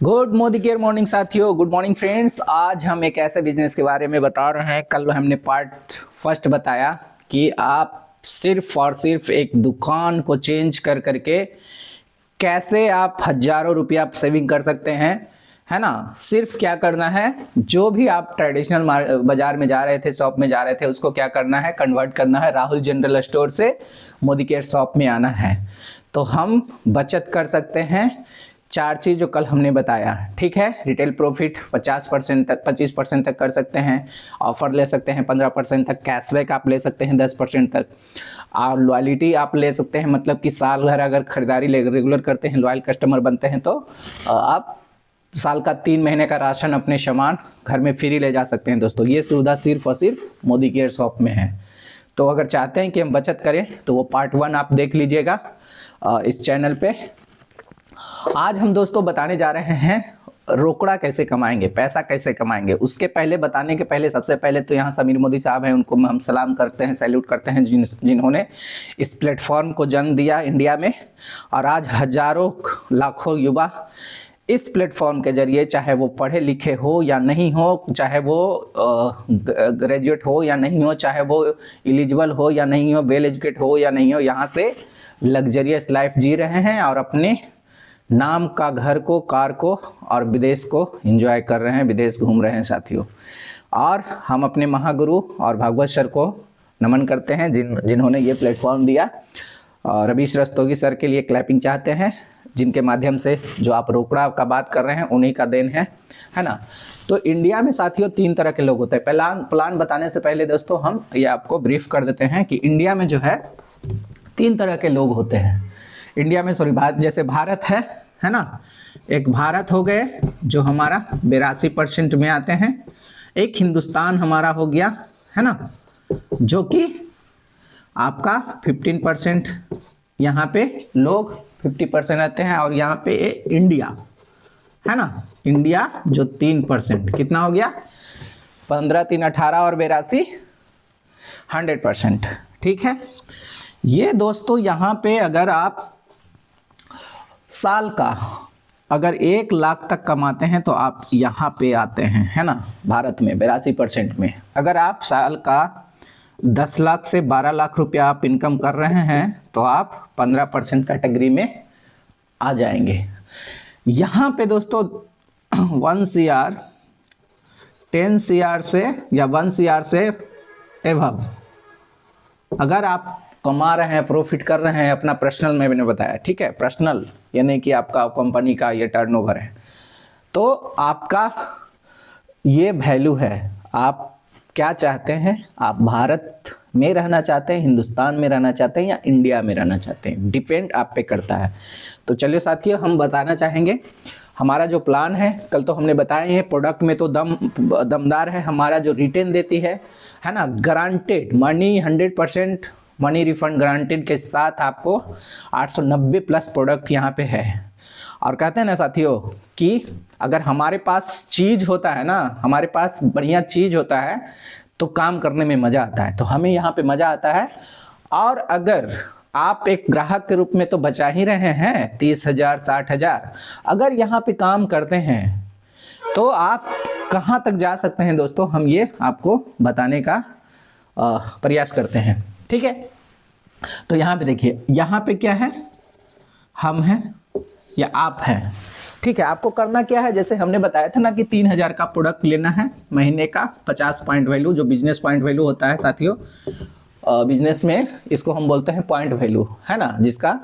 Good Modi care morning साथियों, good morning friends. आज हम एक ऐसे बिजनेस के बारे में बता रहे हैं। कल हमने पार्ट फर्स्ट बताया कि आप सिर्फ और सिर्फ एक दुकान को चेंज कर करके कैसे आप हजारों रुपया सेविंग कर सकते हैं, है ना। सिर्फ क्या करना है, जो भी आप ट्रेडिशनल बाजार में जा रहे थे, शॉप में जा रहे थे, उसको क्या करना है, कन्वर्ट करना है। राहुल जनरल स्टोर से मोदी केयर शॉप में आना है तो हम बचत कर सकते हैं। चार चीज जो कल हमने बताया, ठीक है। रिटेल प्रॉफिट 50% तक, 25% तक कर सकते हैं। ऑफर ले सकते हैं 15% तक। कैशबैक आप ले सकते हैं 10% तक। और लॉयल्टी आप ले सकते हैं, मतलब कि साल भर अगर खरीदारी रेगुलर करते हैं, लॉयल कस्टमर बनते हैं तो आप साल का 3 महीने का राशन अपने सामान घर में फ्री ले जा सकते हैं। दोस्तों ये सुविधा सिर्फ और सिर्फ मोदी केयर शॉप में है। तो अगर चाहते हैं कि हम बचत करें तो वो पार्ट 1 आप देख लीजिएगा इस चैनल पे। आज हम दोस्तों बताने जा रहे हैं रोकड़ा कैसे कमाएंगे, पैसा कैसे कमाएंगे। उसके पहले बताने के पहले सबसे पहले तो यहाँ समीर मोदी साहब हैं, उनको हम सलाम करते हैं, सैल्यूट करते हैं, जिन्होंने इस प्लेटफॉर्म को जन्म दिया इंडिया में। और आज हजारों लाखों युवा इस प्लेटफॉर्म के जरिए, चाहे वो पढ़े लिखे हो या नहीं हो, चाहे वो ग्रेजुएट हो या नहीं हो, चाहे वो एलिजिबल हो या नहीं हो, वेल एजुकेट हो या नहीं हो, यहाँ से लग्जरियस लाइफ जी रहे हैं और अपने नाम का घर को, कार को और विदेश को एंजॉय कर रहे हैं, विदेश घूम रहे हैं साथियों। और हम अपने महागुरु और भागवत सर को नमन करते हैं जिन्होंने ये प्लेटफॉर्म दिया। और रवीश रस्तोगी सर के लिए क्लैपिंग चाहते हैं, जिनके माध्यम से जो आप रोकड़ा का बात कर रहे हैं उन्हीं का देन है ना। तो इंडिया में साथियों 3 तरह के लोग होते हैं। प्लान बताने से पहले दोस्तों हम ये आपको ब्रीफ कर देते हैं कि इंडिया में जो है 3 तरह के लोग होते हैं इंडिया में। सॉरी, जैसे भारत है ना। एक भारत हो गए जो हमारा 82% में आते हैं। एक हिंदुस्तान हमारा हो गया, है ना, जो कि आपका 15% यहाँ पे लोग 50% आते हैं। और यहाँ पे इंडिया है ना, इंडिया जो 3%, कितना हो गया, 15 3 18 और 82 100%, ठीक है। ये दोस्तों यहाँ पे अगर आप साल का अगर 1 लाख तक कमाते हैं तो आप यहाँ पे आते हैं, है ना, भारत में 82% में। अगर आप साल का 10 लाख से 12 लाख रुपया आप इनकम कर रहे हैं तो आप 15% कैटेगरी में आ जाएंगे। यहाँ पे दोस्तों 1 CR 10 CR से या 1 CR से एवब अगर आप कमा रहे हैं, प्रॉफिट कर रहे हैं, अपना पर्सनल में मैंने बताया, ठीक है, पर्सनल यानी कि आपका कंपनी का ये टर्नओवर है, तो आपका ये वैल्यू है। आप क्या चाहते हैं, आप भारत में रहना चाहते हैं, हिंदुस्तान में रहना चाहते हैं या इंडिया में रहना चाहते हैं, डिपेंड आप पे करता है। तो चलिए साथियों, हम बताना चाहेंगे हमारा जो प्लान है। कल तो हमने बताए हैं, प्रोडक्ट में तो दमदार है। हमारा जो रिटर्न देती है ना, guaranteed money, 100% money refund guaranteed के साथ आपको 890 प्लस प्रोडक्ट यहाँ पे है। और कहते हैं ना साथियों कि अगर हमारे पास चीज़ होता है ना, हमारे पास बढ़िया चीज़ होता है तो काम करने में मज़ा आता है। तो हमें यहाँ पे मज़ा आता है। और अगर आप एक ग्राहक के रूप में तो बचा ही रहे हैं 30,000 60,000, अगर यहाँ पे काम करते हैं तो आप कहाँ तक जा सकते हैं दोस्तों, हम ये आपको बताने का प्रयास करते हैं, ठीक है। तो यहाँ पे देखिए, यहाँ पे क्या है, हम हैं या आप हैं, ठीक है। आपको करना क्या है, जैसे हमने बताया था ना कि 3,000 का प्रोडक्ट लेना है महीने का, 50 पॉइंट वैल्यू, जो बिजनेस पॉइंट वैल्यू होता है साथियों। बिजनेस में इसको हम बोलते हैं पॉइंट वैल्यू, है ना, जिसका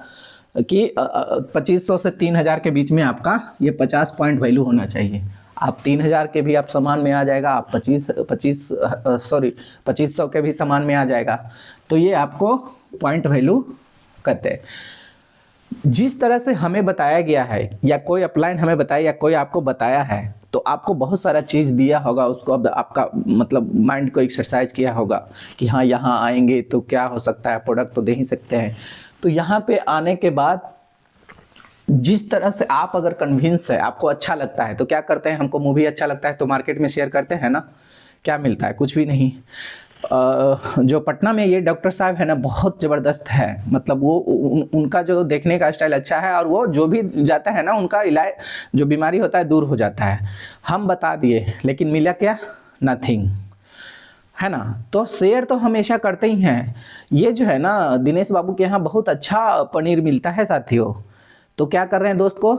कि 2500 से 3,000 के बीच में आपका ये 50 पॉइंट वैल्यू होना चाहिए। आप 3,000 के भी आप सामान में आ जाएगा, आप 2500 के भी सामान में आ जाएगा। तो ये आपको पॉइंट वैल्यू कहते हैं। जिस तरह से हमें बताया गया है, या कोई अपलाइन हमें बताया या कोई आपको बताया है, तो आपको बहुत सारा चीज़ दिया होगा, उसको अब आपका मतलब माइंड को एक्सरसाइज किया होगा कि हाँ यहाँ आएंगे तो क्या हो सकता है, प्रोडक्ट तो दे ही सकते हैं। तो यहाँ पे आने के बाद जिस तरह से आप अगर कन्विंस है, आपको अच्छा लगता है, तो क्या करते हैं, हमको मूवी अच्छा लगता है तो मार्केट में शेयर करते हैं ना, क्या मिलता है, कुछ भी नहीं। जो पटना में ये डॉक्टर साहब है ना बहुत ज़बरदस्त है, मतलब वो उनका जो देखने का स्टाइल अच्छा है, और वो जो भी जाता है ना उनका इलाज जो बीमारी होता है दूर हो जाता है। हम बता दिए लेकिन मिला क्या? नथिंग, है ना। तो शेयर तो हमेशा करते ही हैं। ये जो है ना दिनेश बाबू के यहाँ बहुत अच्छा पनीर मिलता है साथियों। तो क्या कर रहे हैं दोस्त को,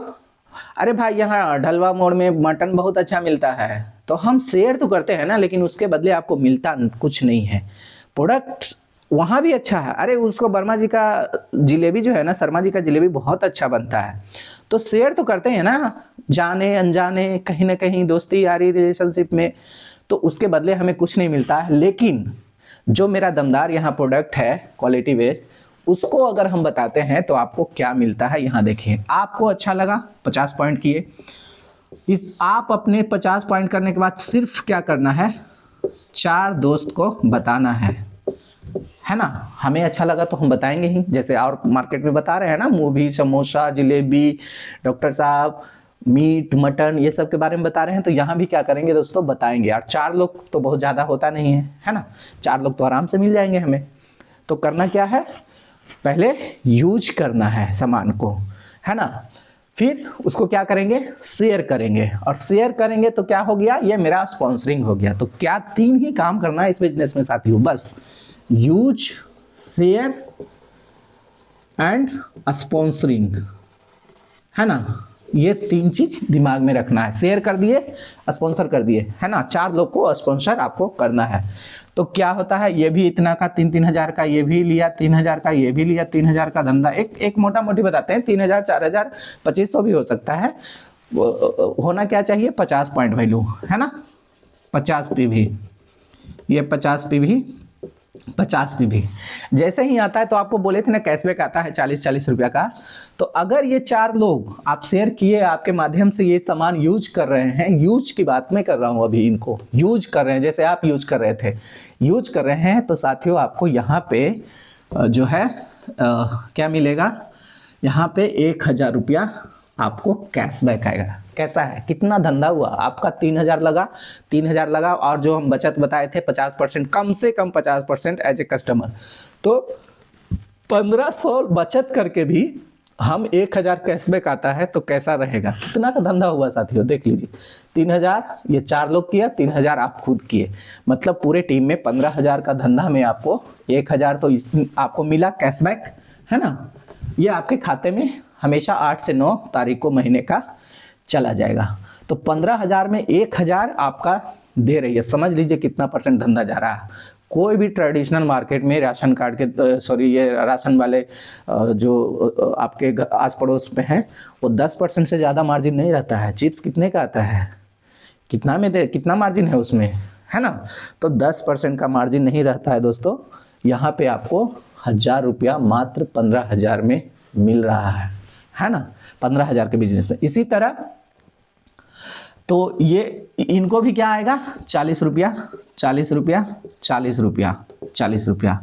अरे भाई यहाँ ढलवा मोड़ में मटन बहुत अच्छा मिलता है, तो हम शेयर तो करते हैं ना, लेकिन उसके बदले आपको मिलता कुछ नहीं है। प्रोडक्ट वहाँ भी अच्छा है, अरे उसको वर्मा जी का जिलेबी जो है ना, शर्मा जी का जिलेबी बहुत अच्छा बनता है, तो शेयर तो करते हैं ना, जाने अनजाने कहीं ना कहीं दोस्ती यारी रिलेशनशिप में, तो उसके बदले हमें कुछ नहीं मिलता है। लेकिन जो मेरा दमदार यहाँ प्रोडक्ट है क्वालिटी वेयर, उसको अगर हम बताते हैं तो आपको क्या मिलता है, यहाँ देखिए। आपको अच्छा लगा, 50 पॉइंट किए। इस आप अपने 50 पॉइंट करने के बाद सिर्फ क्या करना है, 4 दोस्त को बताना है ना। हमें अच्छा लगा तो हम बताएंगे ही, जैसे और मार्केट में बता रहे हैं ना, मूवी, समोसा, जलेबी, डॉक्टर साहब, मीट, मटन, ये सब के बारे में बता रहे हैं, तो यहाँ भी क्या करेंगे दोस्तों, बताएंगे। और 4 लोग तो बहुत ज़्यादा होता नहीं है ना, 4 लोग तो आराम से मिल जाएंगे हमें। तो करना क्या है, पहले यूज करना है सामान को, है ना, फिर उसको क्या करेंगे, शेयर करेंगे, और शेयर करेंगे तो क्या हो गया, ये मेरा स्पॉन्सरिंग हो गया। तो क्या 3 ही काम करना है इस बिजनेस में साथियों, बस यूज, शेयर एंड स्पॉन्सरिंग, है ना। ये 3 चीज दिमाग में रखना है। शेयर कर दिए, स्पॉन्सर कर दिए, है ना, 4 लोग को स्पॉन्सर आपको करना है। तो क्या होता है, ये भी इतना का 3-3 हजार का, ये भी लिया 3 हजार का, ये भी लिया 3 हजार का धंधा। एक मोटा मोटी बताते हैं, 3 हजार, 4 हजार, 2500 भी हो सकता है। होना क्या चाहिए, 50 पॉइंट वैल्यू, है ना, 50 पीवी, ये 50 पीवी, 50 पीवी जैसे ही आता है, तो आपको बोले थे ना कैशबैक आता है 40-40 रुपया का। तो अगर ये 4 लोग आप शेयर किए, आपके माध्यम से ये सामान यूज कर रहे हैं, यूज की बात मैं कर रहा हूं अभी, इनको यूज कर रहे हैं जैसे आप यूज कर रहे थे, यूज कर रहे हैं, तो साथियों आपको यहाँ पे जो है क्या मिलेगा, यहाँ पे 1000 रुपया आपको कैशबैक आएगा। कैसा है, कितना धंधा हुआ आपका, 3000 लगा, 3000 लगा, और जो हम बचत बताए थे 50%, कम से कम 50% एज ए कस्टमर, तो 1500 बचत करके भी हम 1000 कैशबैक आता है, तो कैसा रहेगा, कितना का धंधा हुआ साथियों, देख लीजिए। 3000 ये 4 लोग किया, 3000 आप खुद किए, मतलब पूरे टीम में 15000 का धंधा में आपको 1000 तो आपको मिला कैशबैक, है ना। ये आपके खाते में हमेशा 8 से 9 तारीख को महीने का चला जाएगा। तो 15000 में 1000 आपका दे रही है, समझ लीजिए कितना % धंधा जा रहा है। कोई भी ट्रेडिशनल मार्केट में राशन कार्ड के ये राशन वाले जो आपके आस पड़ोस में हैं, वो 10% से ज़्यादा मार्जिन नहीं रहता है। चिप्स कितने का आता है, कितना मार्जिन है उसमें, है ना। तो 10% का मार्जिन नहीं रहता है दोस्तों। यहाँ पे आपको 1000 रुपया मात्र 15000 में मिल रहा है ना, 15000 के बिजनेस में। इसी तरह तो ये इनको भी क्या आएगा, 40 रुपया, 40 रुपया, 40 रुपया, 40 रुपया।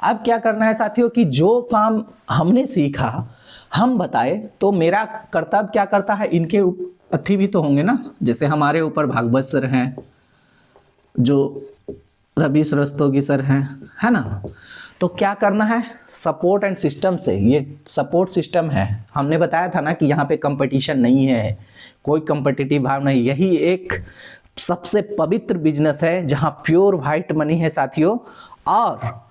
अब क्या करना है साथियों कि जो काम हमने सीखा हम बताए, तो मेरा कर्तव्य क्या करता है, इनके अथी भी तो होंगे ना, जैसे हमारे ऊपर भागवत सर हैं, जो रवि रस्तोगी सर हैं, है ना। तो क्या करना है, सपोर्ट एंड सिस्टम से, ये सपोर्ट सिस्टम है। हमने बताया था ना कि यहाँ पे कंपटीशन नहीं है, कोई कंपटीटिव भाव नहीं। यही एक सबसे पवित्र बिजनेस है जहाँ प्योर वाइट मनी है साथियों, और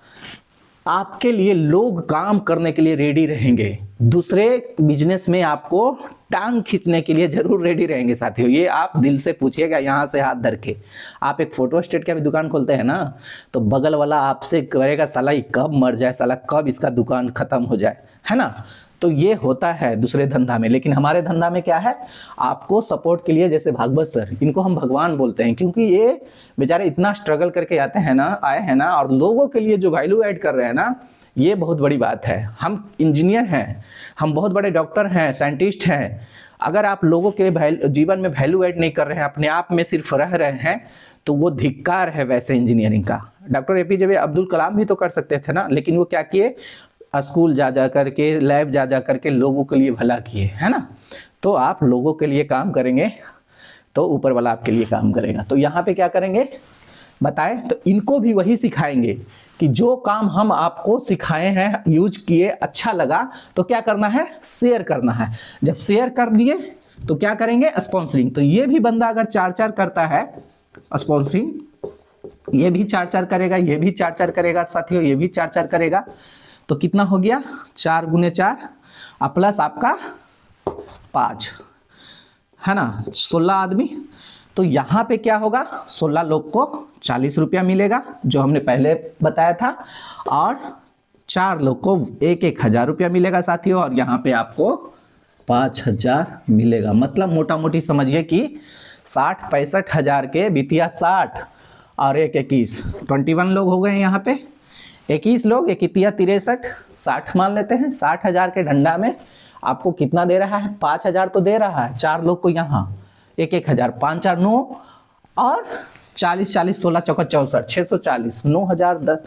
आपके लिए लोग काम करने के लिए रेडी रहेंगे। दूसरे बिजनेस में आपको टांग खींचने के लिए जरूर रेडी रहेंगे साथियों, ये आप दिल से पूछिएगा, यहाँ से हाथ धर के। आप एक फोटो स्टेट का भी दुकान खोलते हैं ना, तो बगल वाला आपसे कहेगा साला ये कब मर जाए, साला कब इसका दुकान खत्म हो जाए, है ना। तो ये होता है दूसरे धंधा में, लेकिन हमारे धंधा में क्या है, आपको सपोर्ट के लिए, जैसे भागवत सर, इनको हम भगवान बोलते हैं, क्योंकि ये बेचारे इतना स्ट्रगल करके आए हैं ना, और लोगों के लिए जो वैल्यू ऐड कर रहे हैं ना, ये बहुत बड़ी बात है। हम इंजीनियर हैं, हम बहुत बड़े डॉक्टर हैं, साइंटिस्ट हैं, अगर आप लोगों के जीवन में वैल्यू ऐड नहीं कर रहे हैं, अपने आप में सिर्फ रह रहे हैं, तो वो धिक्कार है वैसे इंजीनियरिंग का। डॉक्टर APJ अब्दुल कलाम भी तो कर सकते थे ना, लेकिन वो क्या किए, स्कूल जा करके, लैब जा करके लोगों के लिए भला किए, है ना। तो आप लोगों के लिए काम करेंगे तो ऊपर वाला आपके लिए काम करेगा। तो यहाँ पे क्या करेंगे, बताए, तो इनको भी वही सिखाएंगे कि जो काम हम आपको सिखाए हैं, यूज किए, अच्छा लगा, तो क्या करना है, शेयर करना है। जब शेयर कर दिए तो क्या करेंगे, स्पॉन्सरिंग। तो ये भी बंदा अगर 4-4 करता है स्पॉन्सरिंग, ये भी 4-4 करेगा, ये भी 4-4 करेगा साथियों, ये भी 4-4 करेगा, तो कितना हो गया, 4 गुने 4 प्लस आपका 5, है ना, 16 आदमी। तो यहाँ पे क्या होगा, 16 लोग को 40 रुपया मिलेगा जो हमने पहले बताया था, और 4 लोग को 1-1 हज़ार रुपया मिलेगा साथियों, और यहाँ पे आपको 5,000 मिलेगा। मतलब मोटा मोटी समझिए कि 60-65 हज़ार के बितिया 60 और 1-21 21 लोग हो गए यहाँ पे, 21 लोग, 1-तिया 63, 60 मान लेते हैं। 60,000 के डंडा में आपको कितना दे रहा है, 5,000 तो दे रहा है 4 लोग को, यहाँ 1-1 हज़ार, 5-4 9, और 40-40 16 चौका 64, 640, 9,000 10।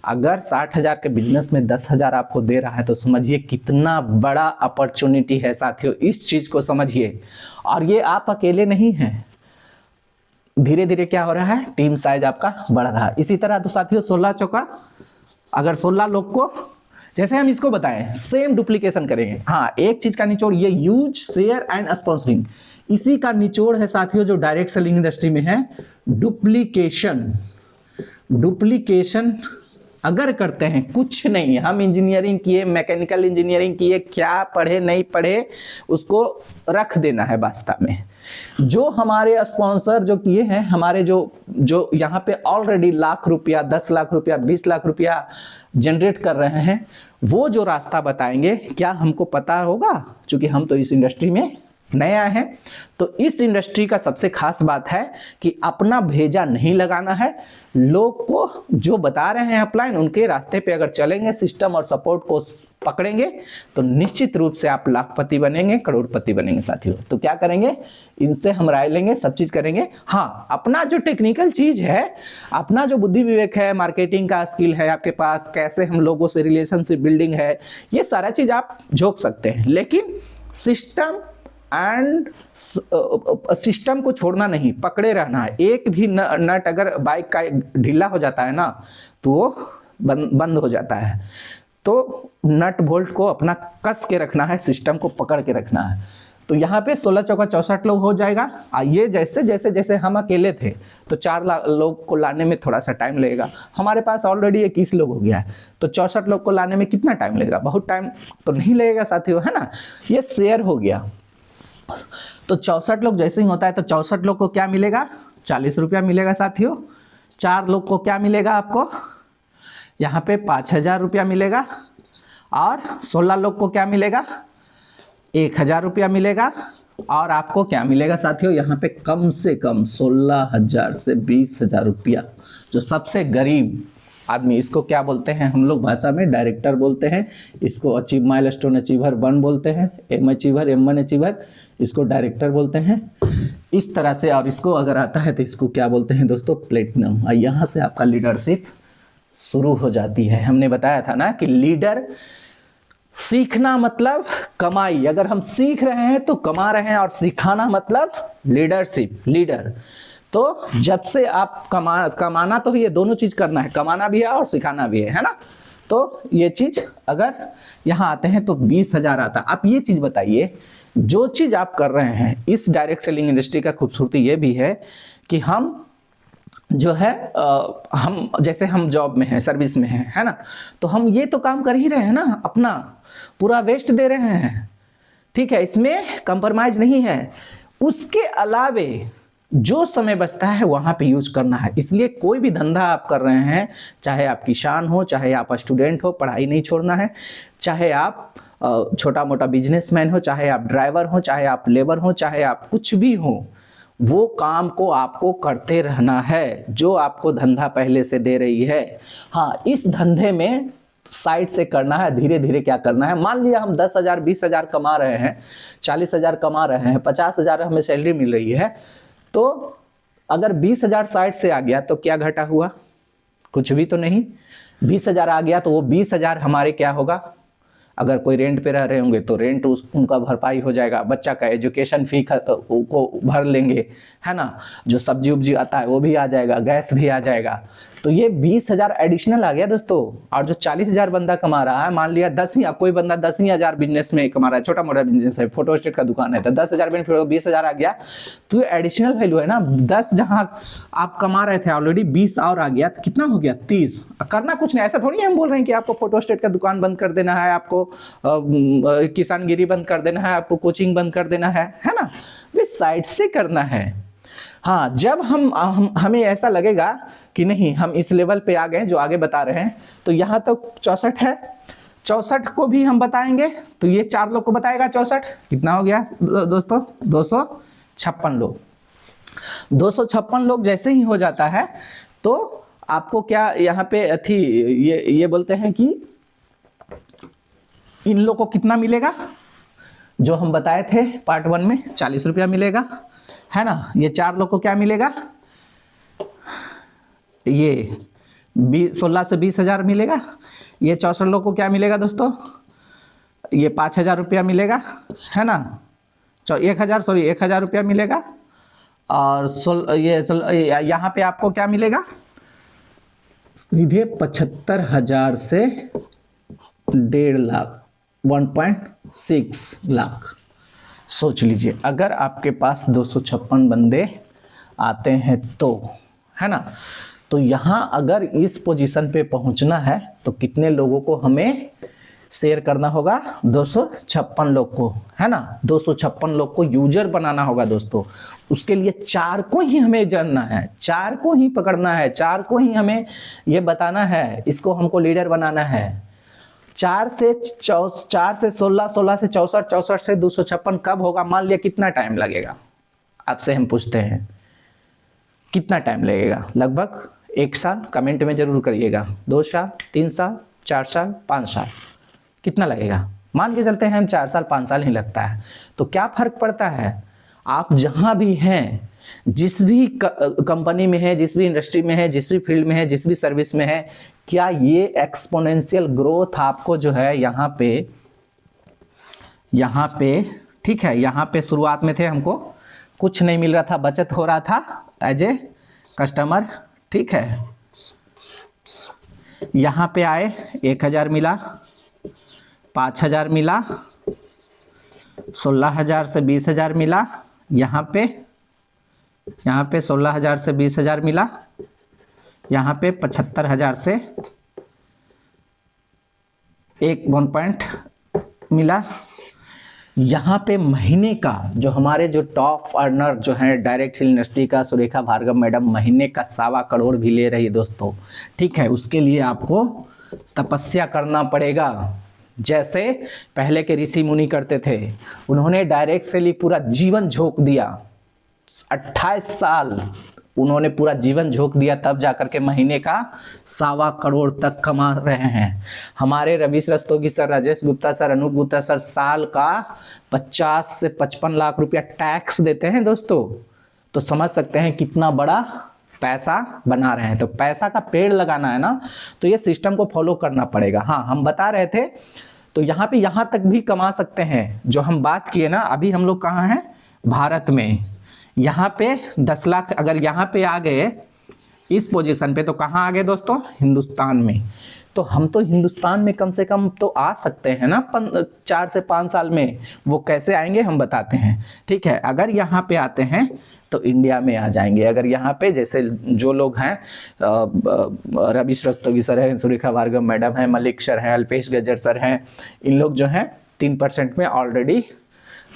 अगर 60,000 के बिजनेस में 10,000 आपको दे रहा है तो समझिए कितना बड़ा अपॉर्चुनिटी है साथियों, इस चीज को समझिए। और ये आप अकेले नहीं हैं, धीरे धीरे क्या हो रहा है, टीम साइज आपका बढ़ रहा है। इसी तरह तो साथियों 16 चौका, अगर 16 लोग को, जैसे हम इसको बताएं, सेम डुप्लीकेशन करेंगे। हाँ, एक चीज का निचोड़, ये यूज, शेयर एंड स्पॉन्सरिंग, इसी का निचोड़ है साथियों जो डायरेक्ट सेलिंग इंडस्ट्री में है, डुप्लीकेशन। डुप्लीकेशन अगर करते हैं, कुछ नहीं, हम इंजीनियरिंग किए, मैकेनिकल इंजीनियरिंग किए, क्या पढ़े नहीं पढ़े, उसको रख देना है वास्तव में। जो हमारे स्पॉन्सर जो किए हैं, हमारे जो यहाँ पे ऑलरेडी लाख रुपया, 10 लाख रुपया, 20 लाख रुपया जनरेट कर रहे हैं, वो जो रास्ता बताएंगे, क्या हमको पता होगा, क्योंकि हम तो इस इंडस्ट्री में नया है। तो इस इंडस्ट्री का सबसे खास बात है कि अपना भेजा नहीं लगाना है, लोग को जो बता रहे हैं अपलाइन, उनके रास्ते पे अगर चलेंगे, सिस्टम और सपोर्ट को पकड़ेंगे, तो निश्चित रूप से आप लाखपति बनेंगे, करोड़पति बनेंगे साथियों। तो क्या करेंगे, इनसे हम राय लेंगे, सब चीज करेंगे। हाँ, अपना जो टेक्निकल चीज है, अपना जो बुद्धि विवेक है, मार्केटिंग का स्किल है आपके पास, कैसे हम लोगों से रिलेशनशिप बिल्डिंग है, ये सारा चीज आप झोंक सकते हैं, लेकिन सिस्टम एंड सिस्टम को छोड़ना नहीं, पकड़े रहना है। एक भी नट अगर बाइक का ढीला हो जाता है ना, तो वो बंद हो जाता है। तो नट बोल्ट को अपना कस के रखना है, सिस्टम को पकड़ के रखना है। तो यहाँ पे 16 चौका 64 लोग हो जाएगा। ये जैसे जैसे जैसे हम अकेले थे तो 4 लोग को लाने में थोड़ा सा टाइम लगेगा, हमारे पास ऑलरेडी 21 लोग हो गया है, तो 64 लोग को लाने में कितना टाइम लगेगा, बहुत टाइम तो नहीं लगेगा साथियों, है ना। ये शेयर हो गया। तो 64 लोग जैसे ही होता है तो 64 लोग को क्या मिलेगा, 40 रुपया मिलेगा साथियों। 4 लोग को क्या मिलेगा, आपको यहाँ पे 5,000 रुपया मिलेगा, और 16 लोग को क्या मिलेगा, 1,000 रुपया मिलेगा, और आपको क्या मिलेगा साथियों, यहाँ पे कम से कम 16,000 से 20,000 रुपया। जो सबसे गरीब आदमी, इसको क्या बोलते हैं हम लोग भाषा में, डायरेक्टर बोलते हैं, इसको अचीव माइलस्टोन अचीवर 1 बोलते हैं, M अचीवर, M1 अचीवर, इसको डायरेक्टर बोलते हैं इस तरह से। और इसको अगर आता है तो इसको क्या बोलते हैं दोस्तों, प्लेटिनम। और यहाँ से आपका लीडरशिप शुरू हो जाती है। हमने बताया था ना कि लीडर सीखना मतलब कमाई, अगर हम सीख रहे हैं तो कमा रहे हैं, और सिखाना मतलब लीडरशिप, लीडर। तो जब से आप कमाना तो ये दोनों चीज करना है, कमाना भी है और सिखाना भी है ना। तो ये चीज अगर यहाँ आते हैं तो 20,000 आता है। आप ये चीज बताइए, जो चीज आप कर रहे हैं, इस डायरेक्ट सेलिंग इंडस्ट्री का खूबसूरती ये भी है कि हम जो है हम जैसे हम जॉब में हैं, सर्विस में हैं, है ना, तो हम ये तो काम कर ही रहे हैं ना, अपना पूरा वेस्ट दे रहे हैं, ठीक है, इसमें कंप्रोमाइज नहीं है। उसके अलावे जो समय बचता है वहां पे यूज करना है। इसलिए कोई भी धंधा आप कर रहे हैं, चाहे आप किसान हो, चाहे आप स्टूडेंट हो, पढ़ाई नहीं छोड़ना है, चाहे आप छोटा मोटा बिजनेसमैन हो, चाहे आप ड्राइवर हो, चाहे आप लेबर हो, चाहे आप कुछ भी हो, वो काम को आपको करते रहना है जो आपको धंधा पहले से दे रही है। हाँ, इस धंधे में साइड से करना है, धीरे धीरे क्या करना है। मान लिया हम 10,000 20,000 कमा रहे हैं, 40,000 कमा रहे हैं, 50,000 हमें सैलरी मिल रही है, तो अगर 20,000 साइड से आ गया तो क्या घटा हुआ, कुछ भी तो नहीं। 20,000 आ गया तो वो 20,000 हमारे क्या होगा, अगर कोई रेंट पे रह रहे होंगे तो रेंट उनका भरपाई हो जाएगा, बच्चा का एजुकेशन फी को भर लेंगे, है ना। जो सब्जी उब्जी आता है वो भी आ जाएगा, गैस भी आ जाएगा। तो ये 20,000 एडिशनल आ गया दोस्तों। और जो 40,000 बंदा कमा रहा है, मान लिया 10 ही, कोई बंदा 10,000 बिजनेस में कमा रहा है, छोटा मोटा बिजनेस है, फोटो स्टेट का दुकान है, तो 10,000 बेनिफिट 20,000 आ गया। तो ये एडिशनल वैल्यू है ना। 10 जहां आप कमा रहे थे ऑलरेडी, 20 और आ गया, तो कितना हो गया 30। करना कुछ नहीं, ऐसा थोड़ी हम बोल रहे हैं कि आपको फोटो स्टेट का दुकान बंद कर देना है, आपको किसानगिरी बंद कर देना है, आपको कोचिंग बंद कर देना है ना। वे साइड से करना है। हाँ, जब हमें ऐसा लगेगा कि नहीं हम इस लेवल पे आ गए जो आगे बता रहे हैं, तो यहाँ तक 64 है, 64 को भी हम बताएंगे। तो ये 4 लोग को बताएगा 64, कितना हो गया दोस्तों 256 लोग। 256 लोग जैसे ही हो जाता है तो आपको क्या यहाँ पे थी ये बोलते हैं कि इन लोग को कितना मिलेगा, जो हम बताए थे पार्ट 1 में 40 रुपया मिलेगा, है ना। ये 4 लोग को क्या मिलेगा, ये 16 से 20,000 मिलेगा। ये 64 लोग को क्या मिलेगा दोस्तों, ये 5,000 रुपया मिलेगा, है ना। 1,000 रुपया मिलेगा। और यहाँ पे आपको क्या मिलेगा, सीधे 75,000 से 1.5 लाख, 1.6 लाख। सोच लीजिए, अगर आपके पास 256 बंदे आते हैं तो, है ना। तो यहाँ अगर इस पोजीशन पे पहुंचना है तो कितने लोगों को हमें शेयर करना होगा, 256 लोग को, है ना। 256 लोग को यूजर बनाना होगा दोस्तों। उसके लिए 4 को ही हमें जानना है, 4 को ही पकड़ना है, 4 को ही हमें ये बताना है, इसको हमको लीडर बनाना है। 4 से 16, 16 से 64, 64 से 256 कब होगा, मान लिया कितना टाइम लगेगा, आपसे हम पूछते हैं कितना टाइम लगेगा। लगभग 1 साल, कमेंट में जरूर करिएगा। 2 साल, 3 साल, 4 साल, 5 साल, कितना लगेगा। मान के चलते हैं हम 4 साल 5 साल ही लगता है। तो क्या फर्क पड़ता है, आप जहां भी हैं, जिस भी कंपनी में है, जिस भी इंडस्ट्री में है, जिस भी फील्ड में है, जिस भी सर्विस में है, क्या ये एक्सपोनेंशियल ग्रोथ आपको जो है यहाँ पे ठीक है, यहाँ पे शुरुआत में थे, हमको कुछ नहीं मिल रहा था, बचत हो रहा था एज ए कस्टमर, ठीक है। यहाँ पे आए 1,000 मिला, 5,000 मिला, 16,000 से 20,000 मिला, यहाँ पे 16,000 से 20,000 मिला, यहाँ पे 75,000 से 1 पॉइंट मिला। यहाँ पे महीने का जो हमारे जो टॉप अर्नर जो हैं डायरेक्ट सेल इंडस्ट्री का, सुरेखा भार्गव मैडम महीने का 1.25 करोड़ भी ले रही है दोस्तों, ठीक है। उसके लिए आपको तपस्या करना पड़ेगा। जैसे पहले के ऋषि मुनि करते थे, उन्होंने डायरेक्ट सेल ही पूरा जीवन झोंक दिया, 28 साल उन्होंने पूरा जीवन झोंक दिया, तब जाकर के महीने का 1.25 करोड़ तक कमा रहे हैं। हमारे Ravish Rastogi sir, Rajesh Gupta sir, Anup Gupta sir साल का 50 से 55 लाख रुपया टैक्स देते हैं दोस्तों। तो समझ सकते हैं कितना बड़ा पैसा बना रहे हैं। तो पैसा का पेड़ लगाना है ना, तो ये सिस्टम को फॉलो करना पड़ेगा। हाँ, हम बता रहे थे, तो यहाँ पे यहाँ तक भी कमा सकते हैं। जो हम बात किए ना, अभी हम लोग कहाँ हैं, भारत में। यहाँ पे 10 लाख अगर यहाँ पे आ गए इस पोजीशन पे, तो कहाँ आ गए दोस्तों, हिंदुस्तान में। तो हम तो हिंदुस्तान में कम से कम तो आ सकते हैं ना 4 से 5 साल में। वो कैसे आएंगे हम बताते हैं, ठीक है। अगर यहाँ पे आते हैं तो इंडिया में आ जाएंगे। अगर यहाँ पे जैसे जो लोग हैं, रवीश रस्तोगी सर हैं, सुरेखा भार्गव मैडम है, मलिक सर हैं, अल्पेश गजर सर हैं, इन लोग जो हैं 3% में ऑलरेडी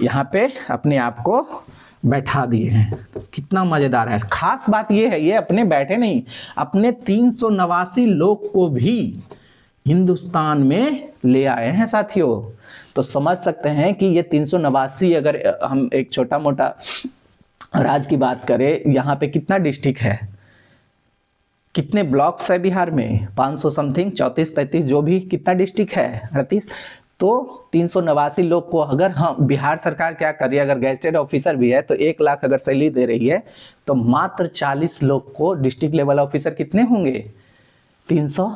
यहाँ पे अपने आप को बैठा दिए हैं। कितना मजेदार है। खास बात ये है, ये अपने बैठे नहीं, अपने 389 लोग को भी हिंदुस्तान में ले आए हैं साथियों। तो समझ सकते हैं कि ये 389, अगर हम एक छोटा मोटा राज्य की बात करें, यहाँ पे कितना डिस्ट्रिक्ट है, कितने ब्लॉक्स है बिहार में, 500 समथिंग, 34-35 जो भी, कितना डिस्ट्रिक्ट है, 38। तो 389 लोग को अगर हम, बिहार सरकार क्या कर रही है, अगर गैजेटेड ऑफिसर भी है तो 1 लाख अगर सैलरी दे रही है, तो मात्र 40 लोग को डिस्ट्रिक्ट लेवल ऑफिसर कितने होंगे, 300,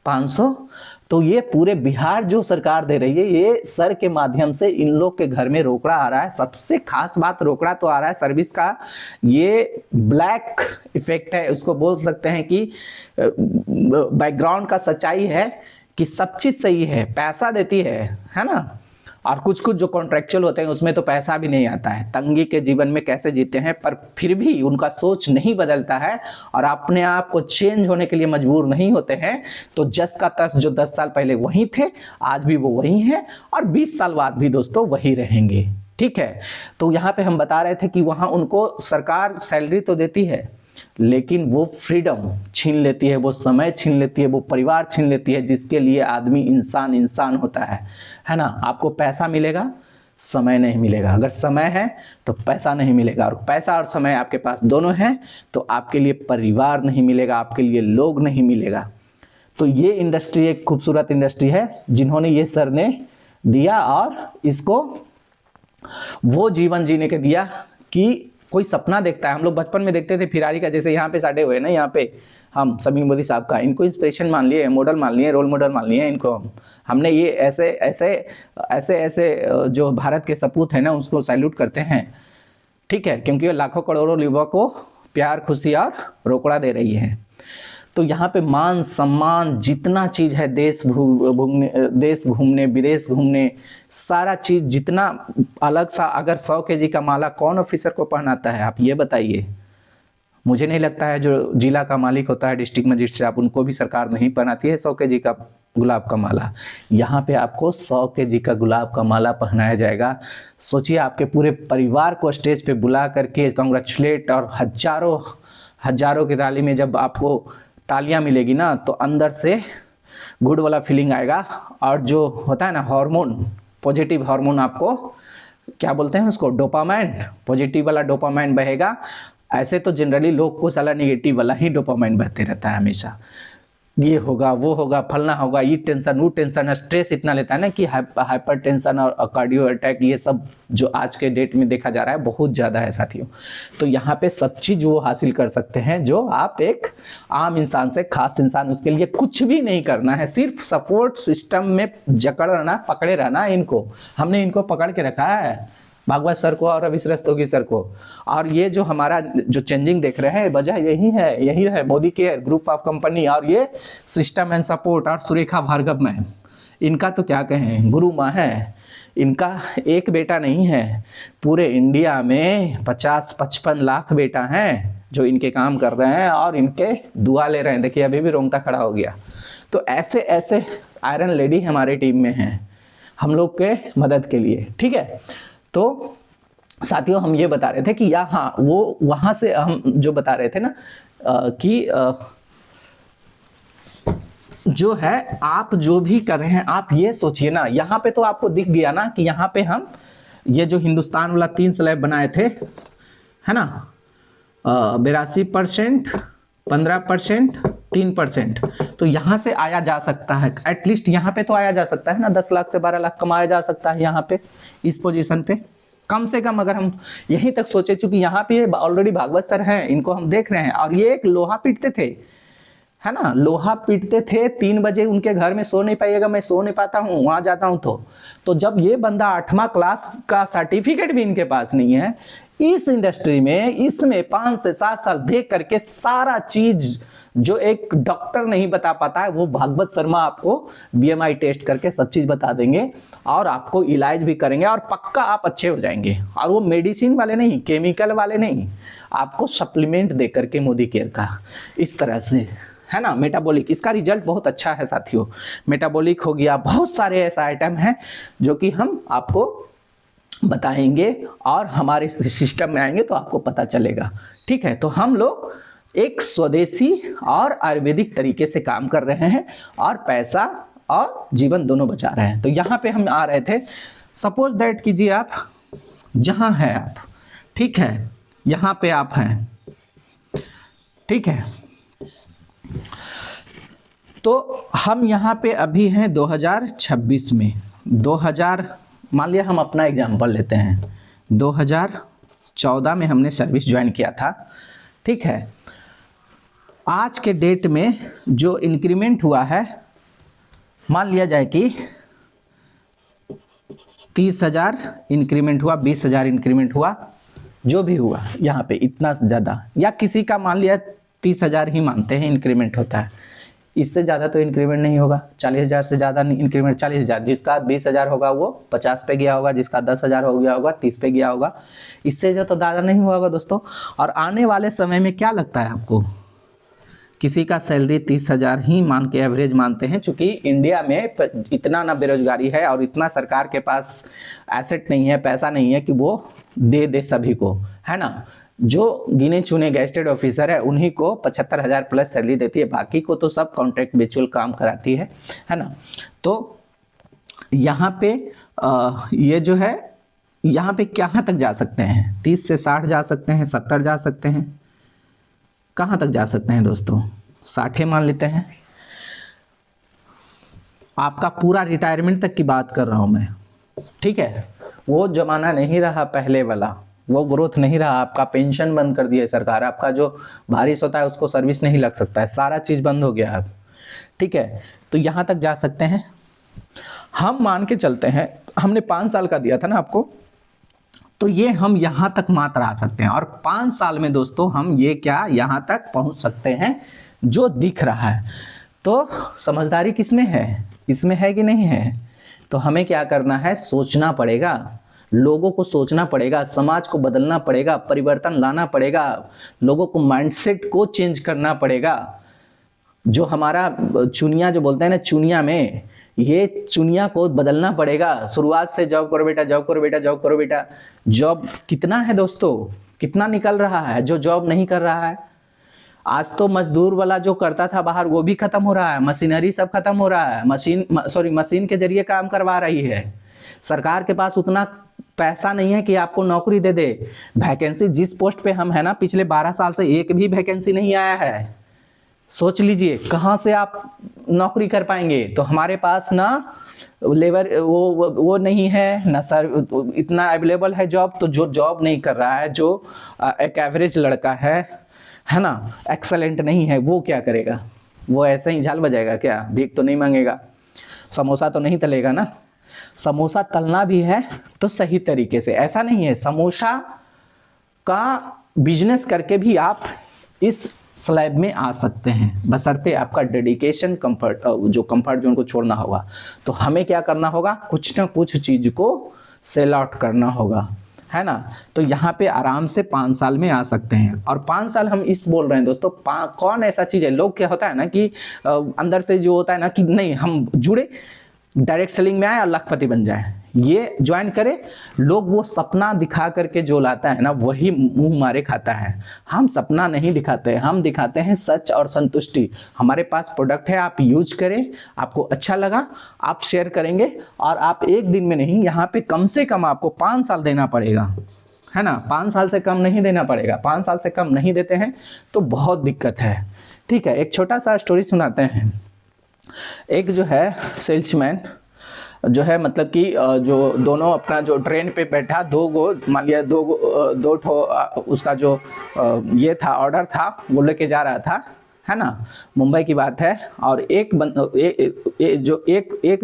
500, तो ये पूरे बिहार जो सरकार दे रही है, ये सर के माध्यम से इन लोग के घर में रोकड़ा आ रहा है। सबसे खास बात, रोकड़ा तो आ रहा है सर्विस का, ये ब्लैक इफेक्ट है, उसको बोल सकते हैं कि बैकग्राउंड का सच्चाई है कि सब चीज सही है, पैसा देती है ना। और कुछ कुछ जो कॉन्ट्रेक्चुअल होते हैं उसमें तो पैसा भी नहीं आता है, तंगी के जीवन में कैसे जीते हैं, पर फिर भी उनका सोच नहीं बदलता है और अपने आप को चेंज होने के लिए मजबूर नहीं होते हैं। तो जस का तस जो 10 साल पहले वही थे, आज भी वो वही हैं और 20 साल बाद भी दोस्तों वही रहेंगे। ठीक है, तो यहाँ पे हम बता रहे थे कि वहाँ उनको सरकार सैलरी तो देती है, लेकिन वो फ्रीडम छीन लेती है, वो समय छीन लेती है, वो परिवार छीन लेती है, जिसके लिए आदमी इंसान होता है ना। आपको पैसा मिलेगा, समय नहीं मिलेगा। अगर समय है तो पैसा नहीं मिलेगा, और पैसा और समय आपके पास दोनों हैं तो आपके लिए परिवार नहीं मिलेगा, आपके लिए लोग नहीं मिलेगा। तो ये इंडस्ट्री एक खूबसूरत इंडस्ट्री है जिन्होंने ये सर ने दिया, और इसको वो जीवन जीने के दिया कि कोई सपना देखता है। हम लोग बचपन में देखते थे फिरारी का, जैसे यहाँ पे साडे हुए ना, यहाँ पे हम समीर मोदी साहब का, इनको इंस्पिरेशन मान लिए, मॉडल मान लिए, रोल मॉडल मान लिए इनको। हमने ये ऐसे ऐसे ऐसे ऐसे जो भारत के सपूत हैं ना, उसको सैल्यूट करते हैं। ठीक है, क्योंकि वो लाखों करोड़ों युवा को प्यार, खुशी और रोकड़ा दे रही है। तो यहाँ पे मान सम्मान जितना चीज है, देश घूमने, विदेश घूमने, सारा चीज जितना अलग सा। अगर 100 kg का माला कौन ऑफिसर को पहनाता है, आप ये बताइए। मुझे नहीं लगता है जो जिला का मालिक होता है, डिस्ट्रिक्ट मजिस्ट्रेट, आप उनको भी सरकार नहीं पहनाती है 100 kg का गुलाब का माला। यहाँ पे आपको 100 kg का गुलाब का माला पहनाया जाएगा। सोचिए, आपके पूरे परिवार को स्टेज पे बुला करके कॉन्ग्रेचुलेट, और हजारों की ताली में जब आपको तालियां मिलेगी ना, तो अंदर से गुड वाला फीलिंग आएगा। और जो होता है ना हार्मोन, पॉजिटिव हार्मोन, आपको क्या बोलते हैं उसको, डोपामाइन, पॉजिटिव वाला डोपामाइन बहेगा। ऐसे तो जनरली लोग को साला नेगेटिव वाला ही डोपामाइन बहते रहता है हमेशा, ये होगा, वो होगा, फलना होगा, ये टेंशन, वो टेंशन, स्ट्रेस इतना लेता है ना कि हाइपर टेंशन और कार्डियो अटैक, ये सब जो आज के डेट में देखा जा रहा है बहुत ज़्यादा है साथियों। तो यहाँ पे सब चीज़ वो हासिल कर सकते हैं जो आप एक आम इंसान से, खास इंसान, उसके लिए कुछ भी नहीं करना है, सिर्फ सपोर्ट सिस्टम में जकड़ रहना, पकड़े रहना। इनको हमने इनको पकड़ के रखा है, भागवत सर को और रवि रस्तोगी सर को। और ये जो हमारा जो चेंजिंग देख रहे हैं, वजह यही है Modi care group of company, और ये सिस्टम एंड सपोर्ट, और सुरेखा भार्गव मैम, इनका तो क्या कहें, गुरु माँ है। इनका एक बेटा नहीं है, पूरे इंडिया में 50-55 लाख बेटा हैं जो इनके काम कर रहे हैं और इनके दुआ ले रहे हैं। देखिए अभी भी रोंगटा खड़ा हो गया। तो ऐसे ऐसे आयरन लेडी हमारे टीम में हैं हम लोग के मदद के लिए। ठीक है, तो साथियों हम ये बता रहे थे कि हाँ, वो वहां से हम जो बता रहे थे ना कि जो है आप जो भी कर रहे हैं, आप ये सोचिए ना, यहाँ पे तो आपको दिख गया ना कि यहाँ पे हम ये जो हिंदुस्तान वाला 3 स्लैब बनाए थे, है ना, 82%, 15%, 3%। तो यहाँ से आया जा सकता है, एटलीस्ट यहाँ पे तो आया जा सकता है ना, 10 लाख से 12 लाख कमाया जा सकता है यहाँ पे, इस पोजीशन पे कम से कम। अगर हम यहीं तक सोचे, चूंकि यहाँ पे ऑलरेडी भागवत सर हैं, इनको हम देख रहे हैं, और ये एक लोहा पीटते थे, है ना, लोहा पीटते थे। 3 बजे उनके घर में सो नहीं पाइएगा, मैं सो नहीं पाता हूँ, वहां जाता हूँ। तो जब ये बंदा 8वां क्लास का सर्टिफिकेट भी इनके पास नहीं है, इस इंडस्ट्री में, इसमें 5 से 7 साल देख करके सारा चीज जो एक डॉक्टर नहीं बता पाता है, वो भागवत शर्मा आपको बीएमआई टेस्ट करके सब चीज बता देंगे, और आपको इलाज भी करेंगे, और पक्का आप अच्छे हो जाएंगे। और वो मेडिसिन वाले नहीं, केमिकल वाले नहीं, आपको सप्लीमेंट दे करके, मोदी केयर का, इस तरह से, है ना, मेटाबॉलिक, इसका रिजल्ट बहुत अच्छा है साथियों। मेटाबॉलिक हो गया, बहुत सारे ऐसा आइटम हैं जो कि हम आपको बताएंगे और हमारे सिस्टम में आएंगे तो आपको पता चलेगा। ठीक है, तो हम लोग एक स्वदेशी और आयुर्वेदिक तरीके से काम कर रहे हैं और पैसा और जीवन दोनों बचा रहे हैं। तो यहाँ पे हम आ रहे थे, सपोज दैट कीजिए आप जहाँ हैं आप, ठीक है, यहाँ पे आप हैं, ठीक है, तो हम यहाँ पे अभी हैं 2026 में, 2000 मान लिया, हम अपना एग्जाम्पल लेते हैं, 2014 में हमने सर्विस ज्वाइन किया था। ठीक है, आज के डेट में जो इंक्रीमेंट हुआ है मान लिया जाए कि 30,000 इंक्रीमेंट हुआ, 20,000 इंक्रीमेंट हुआ, जो भी हुआ यहाँ पे इतना ज़्यादा, या किसी का मान लिया 30,000 ही मानते हैं इंक्रीमेंट होता है, इससे ज़्यादा तो इंक्रीमेंट नहीं होगा। 40,000 से ज़्यादा इंक्रीमेंट, 40,000, जिसका 20,000 होगा वो 50 पे गया होगा, जिसका 10,000 हो गया होगा 30 पे गया होगा, इससे ज़्यादा तो ज़्यादा नहीं होगा दोस्तों। और आने वाले समय में क्या लगता है आपको, किसी का सैलरी 30,000 ही मान के एवरेज मानते हैं, क्योंकि इंडिया में इतना ना बेरोजगारी है और इतना सरकार के पास एसेट नहीं है, पैसा नहीं है कि वो दे सभी को, है ना। जो गिने चुने गेस्टेड ऑफिसर है उन्हीं को 75,000 प्लस सैलरी देती है, बाकी को तो सब कॉन्ट्रैक्ट बेचुअल काम कराती है ना। तो यहाँ पे ये जो है, यहाँ पे कहाँ तक जा सकते हैं, 30 से 60 जा सकते हैं, 70 जा सकते हैं, कहाँ तक जा सकते हैं दोस्तों, 60 मान लेते हैं। आपका पूरा रिटायरमेंट तक की बात कर रहा हूँ मैं, ठीक है। वो जमाना नहीं रहा पहले वाला, वो ग्रोथ नहीं रहा, आपका पेंशन बंद कर दिया है सरकार, आपका जो भारिस होता है उसको सर्विस नहीं लग सकता है, सारा चीज़ बंद हो गया है, ठीक है। तो यहाँ तक जा सकते हैं। हम मान के चलते हैं, हमने 5 साल का दिया था ना आपको, तो ये हम यहाँ तक मात्र आ सकते हैं, और 5 साल में दोस्तों हम ये क्या यहाँ तक पहुँच सकते हैं जो दिख रहा है। तो समझदारी किसमें है, इसमें है कि नहीं है। तो हमें क्या करना है, सोचना पड़ेगा, लोगों को सोचना पड़ेगा, समाज को बदलना पड़ेगा, परिवर्तन लाना पड़ेगा, लोगों को माइंडसेट को चेंज करना पड़ेगा। जो हमारा चुनिया जो बोलते हैं ना, चुनिया में, ये चुनिया को बदलना पड़ेगा। शुरुआत से जॉब करो बेटा, जॉब करो बेटा, जॉब करो बेटा। जॉब कितना है दोस्तों, कितना निकल रहा है जो जॉब नहीं कर रहा है। आज तो मजदूर वाला जो करता था बाहर वो भी खत्म हो रहा है, मशीनरी सब खत्म हो रहा है, मशीन के जरिए काम करवा रही है। सरकार के पास उतना पैसा नहीं है कि आपको नौकरी दे दे। वैकेंसी जिस पोस्ट पे हम है ना, पिछले 12 साल से एक भी वैकेंसी नहीं आया है। सोच लीजिए कहाँ से आप नौकरी कर पाएंगे। तो हमारे पास ना लेबर वो नहीं है ना सर, इतना अवेलेबल है जॉब, तो जो जॉब नहीं कर रहा है, जो एक एवरेज लड़का है ना, एक्सेलेंट नहीं है, वो क्या करेगा, वो ऐसे ही झाल बजाएगा क्या, भीख तो नहीं मांगेगा, समोसा तो नहीं तलेगा ना। समोसा तलना भी है तो सही तरीके से, ऐसा नहीं है समोसा का बिजनेस करके भी आप इस स्लैब में आ सकते हैं, बशर्ते आपका डेडिकेशन, जो कंफर्ट जोन को छोड़ना होगा। तो हमें क्या करना होगा, कुछ ना कुछ चीज को सेल आउट करना होगा, है ना। तो यहाँ पे आराम से 5 साल में आ सकते हैं। और 5 साल हम इस बोल रहे हैं दोस्तों, कौन ऐसा चीज है, लोग क्या होता है ना कि अंदर से जो होता है ना कि नहीं हम जुड़े, डायरेक्ट सेलिंग में आए और लखपति बन जाए, ये ज्वाइन करे। लोग वो सपना दिखा करके जो लाता है ना, वही मुंह मारे खाता है। हम सपना नहीं दिखाते, हम दिखाते हैं सच और संतुष्टि। हमारे पास प्रोडक्ट है, आप यूज करें, आपको अच्छा लगा आप शेयर करेंगे, और आप एक दिन में नहीं, यहाँ पे कम से कम आपको 5 साल देना पड़ेगा, है ना। 5 साल से कम नहीं देना पड़ेगा। 5 साल से कम नहीं देते हैं तो बहुत दिक्कत है, ठीक है। एक छोटा सा स्टोरी सुनाते हैं। एक जो है सेल्समैन जो है, मतलब कि जो दोनों अपना जो ट्रेन पे बैठा, मान लिया दो ठो उसका जो ये था ऑर्डर था, वो लेके जा रहा था, है ना, मुंबई की बात है। और एक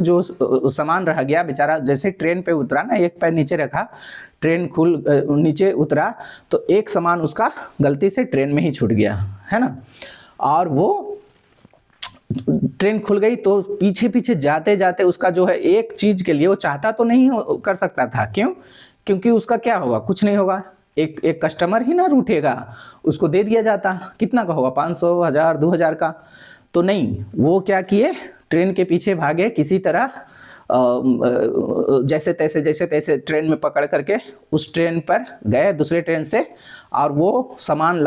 जो सामान रह गया बेचारा, जैसे ट्रेन पे उतरा ना, एक पैर नीचे रखा, ट्रेन नीचे उतरा तो एक सामान उसका गलती से ट्रेन में ही छूट गया, है ना। और वो ट्रेन खुल गई तो पीछे पीछे जाते जाते उसका जो है एक चीज के लिए वो चाहता तो नहीं कर सकता था, क्यों, क्योंकि उसका क्या होगा, कुछ नहीं होगा, एक कस्टमर ही ना रूठेगा, उसको दे दिया जाता, कितना का होगा, 500, 1000, 2000 का, तो नहीं, वो क्या किए, ट्रेन के पीछे भागे किसी तरह, जैसे तैसे ट्रेन में पकड़ करके उस ट्रेन पर गए दूसरे ट्रेन से, और वो सामान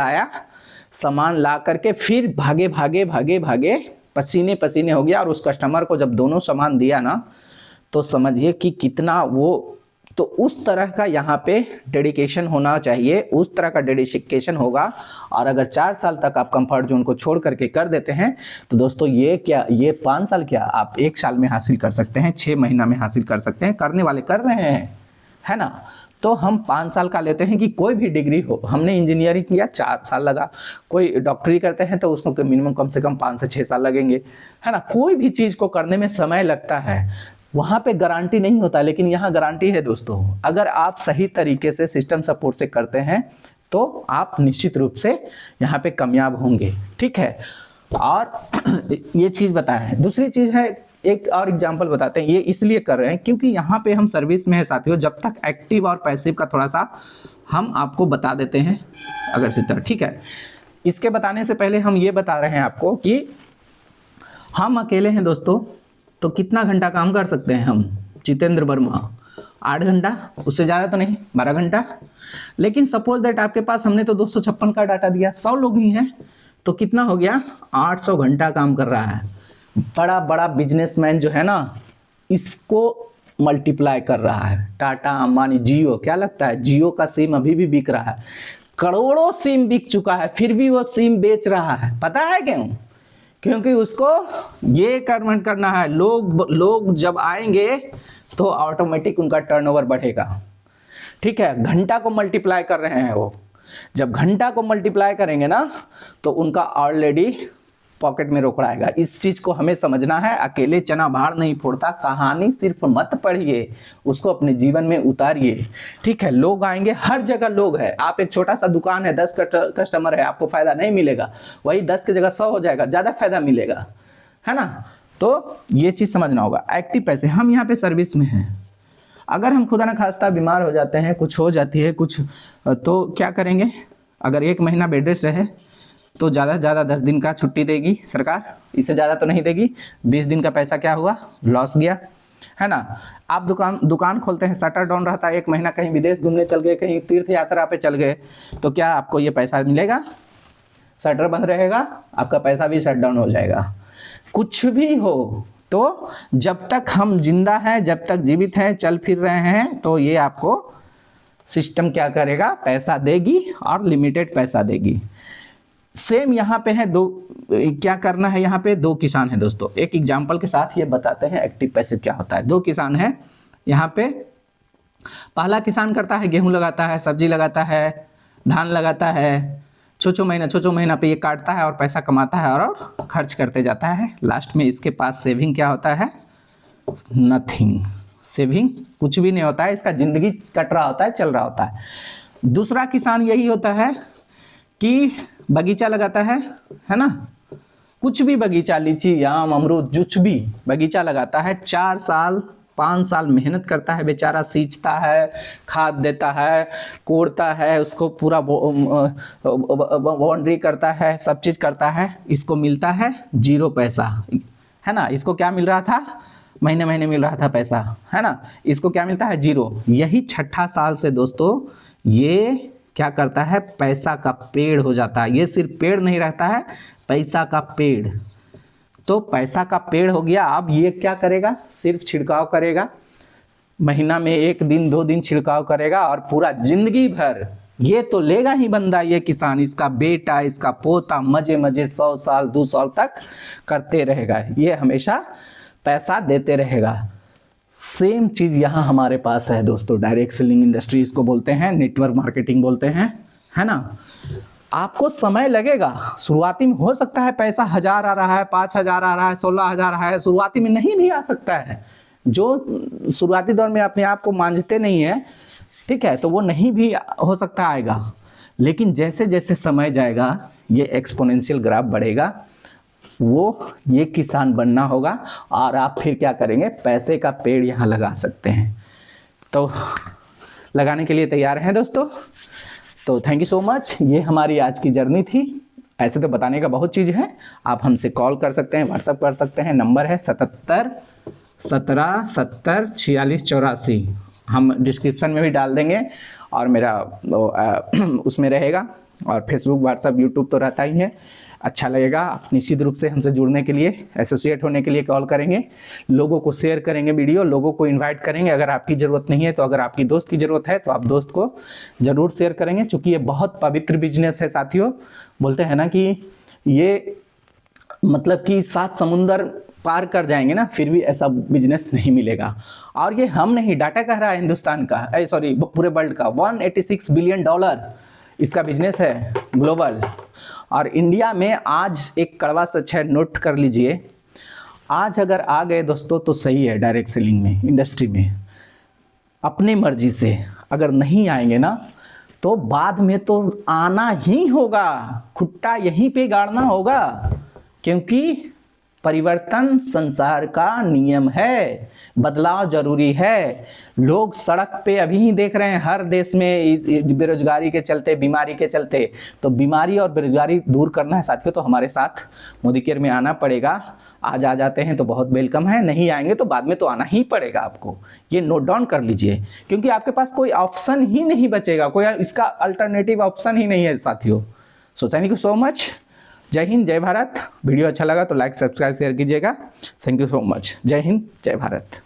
ला करके फिर भागे पसीने पसीने हो गया। और उस कस्टमर को जब दोनों सामान दिया ना, तो समझिए कि कितना वो, तो उस तरह का यहाँ पे डेडिकेशन होना चाहिए, उस तरह का डेडिकेशन होगा। और अगर 4 साल तक आप कंफर्ट जोन को छोड़ करके कर देते हैं तो दोस्तों ये 5 साल क्या, आप 1 साल में हासिल कर सकते हैं, 6 महीना में हासिल कर सकते हैं, करने वाले कर रहे हैं, है ना। तो हम 5 साल का लेते हैं कि कोई भी डिग्री हो, हमने इंजीनियरिंग किया 4 साल लगा, कोई डॉक्टरी करते हैं तो उसको मिनिमम कम से कम 5 से 6 साल लगेंगे, है ना। कोई भी चीज़ को करने में समय लगता है, वहाँ पे गारंटी नहीं होता, लेकिन यहाँ गारंटी है दोस्तों। अगर आप सही तरीके से सिस्टम सपोर्ट से करते हैं तो आप निश्चित रूप से यहाँ पे कामयाब होंगे, ठीक है। और ये चीज़ बताया है। दूसरी चीज़ है, एक और एग्जांपल बताते हैं, ये इसलिए कर रहे हैं क्योंकि यहाँ पे हम सर्विस में है साथियों। जब तक एक्टिव और पैसिव का थोड़ा सा हम आपको बता देते हैं अगर से तो, ठीक है। इसके बताने से पहले हम ये बता रहे हैं आपको कि हम अकेले हैं दोस्तों, तो कितना घंटा काम कर सकते हैं हम। जितेंद्र वर्मा 8 घंटा, उससे ज़्यादा तो नहीं, 12 घंटा। लेकिन सपोज दैट आपके पास, हमने तो 256 का डाटा दिया, 100 लोग ही हैं, तो कितना हो गया, 800 घंटा काम कर रहा है। बड़ा बड़ा बिजनेसमैन जो है ना, इसको मल्टीप्लाई कर रहा है। टाटा, अंबानी, जियो, क्या लगता है जियो का सिम अभी भी बिक रहा है, करोड़ों सिम बिक चुका है, फिर भी वो सिम बेच रहा है। पता है क्यों? क्योंकि उसको ये कर्म करना है, लोग जब आएंगे तो ऑटोमेटिक उनका टर्नओवर बढ़ेगा, ठीक है। घंटा को मल्टीप्लाई कर रहे हैं वो, जब घंटा को मल्टीप्लाई करेंगे ना तो उनका ऑलरेडी पॉकेट में रोकड़ा आएगा। इस चीज को हमें समझना है। अकेले चना भाड़ नहीं फोड़ता, कहानी सिर्फ मत पढ़िए, उसको अपने जीवन में उतारिए, ठीक है। लोग आएंगे, हर जगह लोग है। आप एक छोटा सा दुकान है, 10 कस्टमर है, आपको फायदा नहीं मिलेगा, वही 10 की जगह 100 हो जाएगा, ज्यादा फायदा मिलेगा, है ना। तो ये चीज समझना होगा। एक्टिव पैसे, हम यहाँ पे सर्विस में हैं। अगर हम खुदा न खास्ता बीमार हो जाते हैं, कुछ हो जाती है कुछ, तो क्या करेंगे? अगर 1 महीना बेड रेस्ट रहे तो ज़्यादा से ज़्यादा 10 दिन का छुट्टी देगी सरकार, इससे ज़्यादा तो नहीं देगी। 20 दिन का पैसा क्या हुआ, लॉस गया, है ना। आप दुकान खोलते हैं, शटर डाउन रहता है, 1 महीना कहीं विदेश घूमने चल गए, कहीं तीर्थ यात्रा पे चल गए, तो क्या आपको ये पैसा मिलेगा? शटर बंद रहेगा, आपका पैसा भी शट डाउन हो जाएगा। कुछ भी हो तो जब तक हम जिंदा हैं, जब तक जीवित हैं, चल फिर रहे हैं, तो ये आपको सिस्टम क्या करेगा, पैसा देगी, और लिमिटेड पैसा देगी। सेम यहाँ पे है क्या करना है, यहाँ पे 2 किसान हैं दोस्तों। एक एग्जाम्पल के साथ ये बताते हैं एक्टिव पैसिव क्या होता है। 2 किसान हैं यहाँ पे। पहला किसान करता है, गेहूं लगाता है, सब्जी लगाता है, धान लगाता है, छो महीना पे ये काटता है और पैसा कमाता है और खर्च करते जाता है। लास्ट में इसके पास सेविंग क्या होता है, नथिंग। सेविंग कुछ भी नहीं होता है, इसका जिंदगी कट रहा होता है, चल रहा होता है। दूसरा किसान यही होता है कि बगीचा लगाता है ना, कुछ भी बगीचा, लीची, आम, अमरूद, कुछ भी बगीचा लगाता है। 4 साल 5 साल मेहनत करता है बेचारा, सींचता है, खाद देता है, कोड़ता है, उसको पूरा बाउंड्री करता है, सब चीज़ करता है। इसको मिलता है 0 पैसा, है ना। इसको क्या मिल रहा था, महीने महीने मिल रहा था पैसा, है ना। इसको क्या मिलता है, 0। यही 6ठा साल से दोस्तों ये क्या करता है, पैसा का पेड़ हो जाता है। ये सिर्फ पेड़ नहीं रहता है, पैसा का पेड़। तो पैसा का पेड़ हो गया। अब ये क्या करेगा, सिर्फ छिड़काव करेगा, महीना में 1 दिन 2 दिन छिड़काव करेगा, और पूरा जिंदगी भर ये तो लेगा ही बंदा, ये किसान, इसका बेटा, इसका पोता मजे मजे 100 साल 200 साल तक करते रहेगा। ये हमेशा पैसा देते रहेगा। सेम चीज यहाँ हमारे पास है दोस्तों। डायरेक्ट सेलिंग इंडस्ट्री इसको बोलते हैं, नेटवर्क मार्केटिंग बोलते हैं, है ना। आपको समय लगेगा, शुरुआती में हो सकता है पैसा 1000 आ रहा है, 5000 आ रहा है, 16000 आ रहा है, शुरुआती में नहीं भी आ सकता है। जो शुरुआती दौर में अपने आप को मांझते नहीं है, ठीक है, तो वो नहीं भी हो सकता आएगा। लेकिन जैसे जैसे समय जाएगा ये एक्सपोनेंशियल ग्राफ बढ़ेगा, वो ये किसान बनना होगा, और आप फिर क्या करेंगे, पैसे का पेड़ यहाँ लगा सकते हैं। तो लगाने के लिए तैयार हैं दोस्तों। तो थैंक यू सो मच। ये हमारी आज की जर्नी थी। ऐसे तो बताने का बहुत चीज़ है। आप हमसे कॉल कर सकते हैं, व्हाट्सअप कर सकते हैं। नंबर है 77 17 70 46 84। हम डिस्क्रिप्शन में भी डाल देंगे, और मेरा उसमें रहेगा, और फेसबुक, व्हाट्सअप, यूट्यूब तो रहता ही है। अच्छा लगेगा। आप निश्चित रूप से हमसे जुड़ने के लिए, एसोसिएट होने के लिए कॉल करेंगे। लोगों को शेयर करेंगे वीडियो, लोगों को इनवाइट करेंगे। अगर आपकी ज़रूरत नहीं है तो, अगर आपकी दोस्त की ज़रूरत है तो आप दोस्त को ज़रूर शेयर करेंगे, क्योंकि ये बहुत पवित्र बिजनेस है साथियों। बोलते हैं ना कि ये मतलब कि 7 समुंदर पार कर जाएंगे ना, फिर भी ऐसा बिजनेस नहीं मिलेगा। और ये हम नहीं, डाटा कह रहा है हिंदुस्तान का, सॉरी पूरे वर्ल्ड का, $186 बिलियन इसका बिजनेस है ग्लोबल। और इंडिया में आज एक कड़वा सच है, नोट कर लीजिए, आज अगर आ गए दोस्तों तो सही है डायरेक्ट सेलिंग में, इंडस्ट्री में, अपनी मर्जी से। अगर नहीं आएंगे ना तो बाद में तो आना ही होगा, खुट्टा यहीं पे गाड़ना होगा, क्योंकि परिवर्तन संसार का नियम है, बदलाव जरूरी है। लोग सड़क पे अभी ही देख रहे हैं हर देश में बेरोजगारी के चलते, बीमारी के चलते। तो बीमारी और बेरोजगारी दूर करना है साथियों, तो हमारे साथ मोदी केयर में आना पड़ेगा। आज आ जाते हैं तो बहुत वेलकम है, नहीं आएंगे तो बाद में तो आना ही पड़ेगा आपको, ये नोट डाउन कर लीजिए, क्योंकि आपके पास कोई ऑप्शन ही नहीं बचेगा, कोई इसका अल्टरनेटिव ऑप्शन ही नहीं है साथियों। So thank you so much, जय हिंद जय भारत। वीडियो अच्छा लगा तो लाइक सब्सक्राइब शेयर कीजिएगा। थैंक यू सो मच, जय हिंद जय भारत।